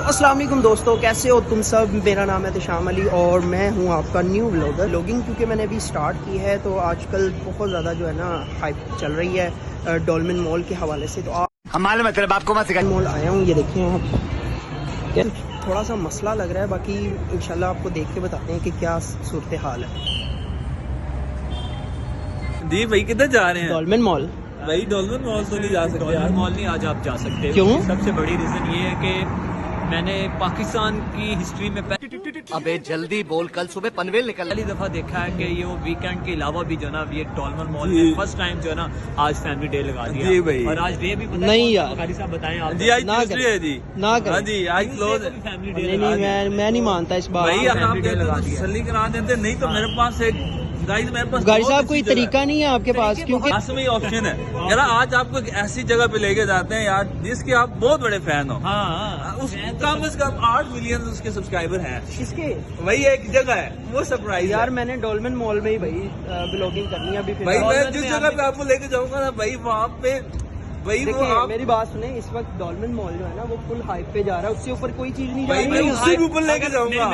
अस्सलाम वालेकुम दोस्तों, कैसे हो तुम सब। मेरा नाम है तिशाम अली और मैं हूं आपका न्यू व्लॉगर। व्लॉगिंग क्योंकि मैंने अभी स्टार्ट की है तो आजकल बहुत ज़्यादा जो है ना हाइप चल रही है डॉल्फिन मॉल के हवाले से। तो आप हमारे मतलब आपको मत सिखा। मॉल आया हूँ, ये देखिए आप। थोड़ा सा मसला लग रहा है, बाकी इंशाल्लाह आपको देख के बताते हैं कि क्या सूरत हाल है। जी भाई किधर जा रहे हैं? Dolphin mall. भाई डॉल्फिन मॉल तो नहीं जा सकते यार। मॉल नहीं आज आप जा सकते। क्यों? सबसे बड़ी रीजन ये है कि मैंने पाकिस्तान की हिस्ट्री में अबे जल्दी बोल, कल सुबह पनवेल निकल। पहली दफा देखा है कि ये वो वीकेंड के अलावा भी जो ना ये डॉल्फिन मॉल में फर्स्ट टाइम जो है ना आज फैमिली डे लगा दिया। जी भाई। और आज डे भी पता नहीं यार। कारी साहब बताएं आप। जी आज ना ट्यूसडे है जी। ना करें। हाँ जी आज क्लोज है। फैमिली डे नहीं नहीं, मैं नहीं मानता इस बात। भाई अगर आप family day कहते लगा तो दिया। तसल्ली करा देते, नहीं तो मेरे पास एक गाइस मेरे पास गाड़ी बहुत साहब अच्छी कोई जगह तरीका नहीं है आपके पास, क्योंकि पास में ही ऑप्शन है यार। आज आपको एक ऐसी जगह पे लेके जाते हैं यार जिसके आप बहुत बड़े फैन हो। हाँ उस कम से कम 8 मिलियन उसके सब्सक्राइबर हैं। किसके वही एक जगह है, वो सरप्राइज यार मैंने डॉल्फिन मॉल में ही भाई ब्लॉगिंग करनी है अभी भाई फिलहाल। मैं जिस जगह पे आपको लेके जाऊंगा ना भाई वहाँ पे भाई वो देखिए आप मेरी बात सुने, इस वक्त डॉल्फिन मॉल जो है ना वो फुल हाइप पे जा रहा है, उससे ऊपर कोई चीज नहीं जा भाई मैं रही। उसी के ऊपर लेके जाऊंगा।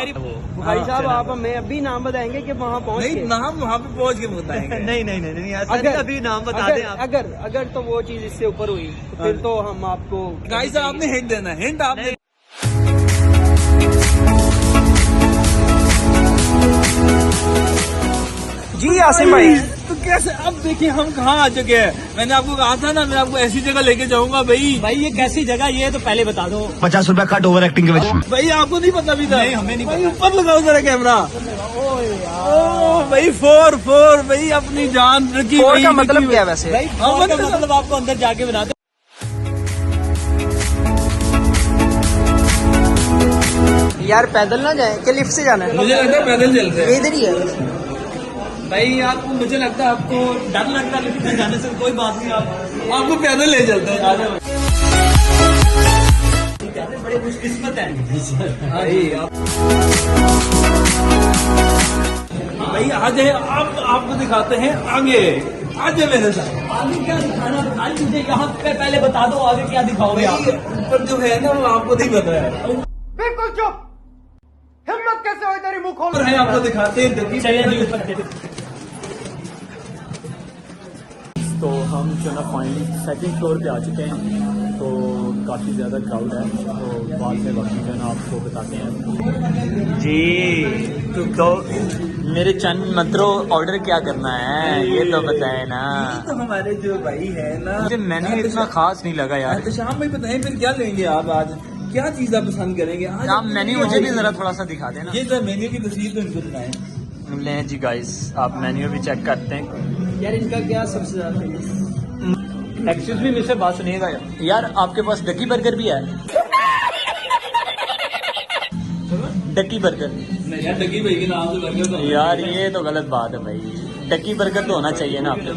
भाई साहब आप हमें अभी नाम बताएंगे कि वहाँ पहुँच नहीं के नाम वहाँ पे पहुँच के बताएंगे। नहीं नहीं नहीं नहीं ऐसा अगर नहीं, अभी नाम बता दें आप। अगर तो वो चीज इससे ऊपर हुई तो फिर तो हम आपको गाइस आपने हिंट देना, हिंट आपने। जी आसिम भाई। तो कैसे अब देखिए हम कहाँ आ चुके हैं। मैंने आपको कहा था ना मैं आपको ऐसी जगह लेके जाऊंगा भाई। भाई ये कैसी जगह ये तो पहले बता दो। 50 रुपया कट ओवर एक्टिंग के वजह। भाई आपको नहीं पता भी था? नहीं, हमें नहीं भाई ऊपर लगाओ जरा कैमरा। ओ भाई 4 भाई अपनी जान रखी। फोर भाई, का मतलब रखी क्या है भाई। वैसे? भाई हाँ, का मतलब आपको अंदर जाके बता दो। यार पैदल ना जाए कि लिफ्ट से जाना है? मुझे लगता है पैदल चलते हैं। इधर ही है। भाई आपको मुझे लगता है आपको डर लगता है, लेकिन जाने से कोई बात नहीं। आप आपको पैदल ले चलते हैं यार। बड़े खुशकिस्मत है। भाई आज है आप आपको दिखाते हैं आगे। आज है मेरे साथ। आगे क्या दिखाना? आज मुझे यहाँ पे पहले बता दो आगे क्या दिखाओगे आप। ऊपर जो है ना वो आपको नहीं पता है। बिल्कुल चुप। हिम्मत कैसे हुई तेरी मुंह खोल? ऊपर है आपको दिखाते हैं। देखिए चलिए जी ऊपर चलिए। तो हम जो ना फाइनली सेकंड फ्लोर पे आ चुके हैं, तो काफ़ी ज़्यादा क्राउड है, तो बाद में बाकी जो ना आपको बताते हैं जी। तो मेरे चंद मंत्रों ऑर्डर क्या करना है ये तो बताए ना। तो हमारे जो भाई है ना, मुझे मेन्यू इतना खास नहीं लगा यार। तो शाम में बताएं फिर क्या लेंगे आप आज, क्या चीज आप पसंद करेंगे आज? आप मेन्यू मुझे भी ज़रा थोड़ा सा दिखा देना। ये जो मेन्यू की तस्वीर तो इनको दिखाएं। ले जी गाइस, आप मेन्यू भी चेक करते हैं। यार इनका क्या सबसे ज्यादा फेमस? एक्सक्यूज मी, मुझसे बात सुनिएगा यार। आपके पास डकी बर्गर भी है? डकी बर्गर नहीं यार डकी भाई के नाम से बर्गर तो यार ये तो गलत बात है भाई। डकी बर्गर तो होना चाहिए ना आपके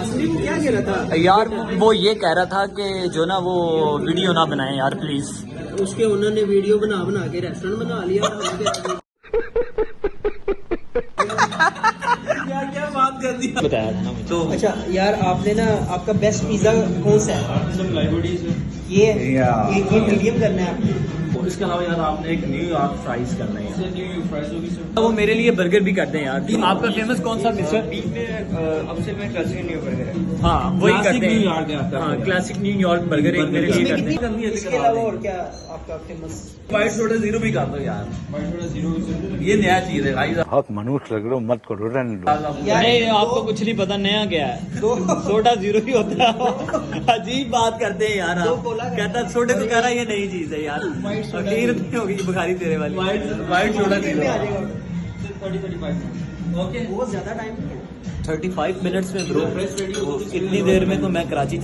असली में क्या कह रहा था यार। वो ये कह रहा था कि जो ना वो वीडियो ना बनाए यार प्लीज। उसके उन्होंने वीडियो बना बना के रेस्टोरेंट बना लिया। क्या बात कर दी बताया था ना मुझे। तो अच्छा यार आपने ना आपका बेस्ट पिज्जा कौन सा है? ये मीडियम करना है आपने। और इसके अलावा यार आपने एक न्यूयॉर्क फ्राइज करना है। वो मेरे लिए बर्गर भी कर दें यार। आपका फेमस कौन सा मिस्टर? हाँ वही करते हैं। न्यूयॉर्क हाँ क्लासिक न्यूयॉर्क बर्गर एक मेरे लिए कर दें। इसके अलावा और क्या आपका फेमस? व्हाइट सोडा जीरो भी कर दो यार। ये नया चीज है भाई। बहुत मनुष्य लग रहे हो, मत करो रन यार नहीं आपको कुछ नहीं पता, नया क्या है। सोडा जीरो ही होता है। अजीब बात करते हैं यार आप। कहता सोडे को कह रहा है ये नई चीज है यार। अखीर नहीं होगी बुखारी तेरे वाली। White soda zero. ओके बहुत ज्यादा टाइम नहीं है। 35 मिनट्स में ब्रो, इतनी देर में तो मैं कराची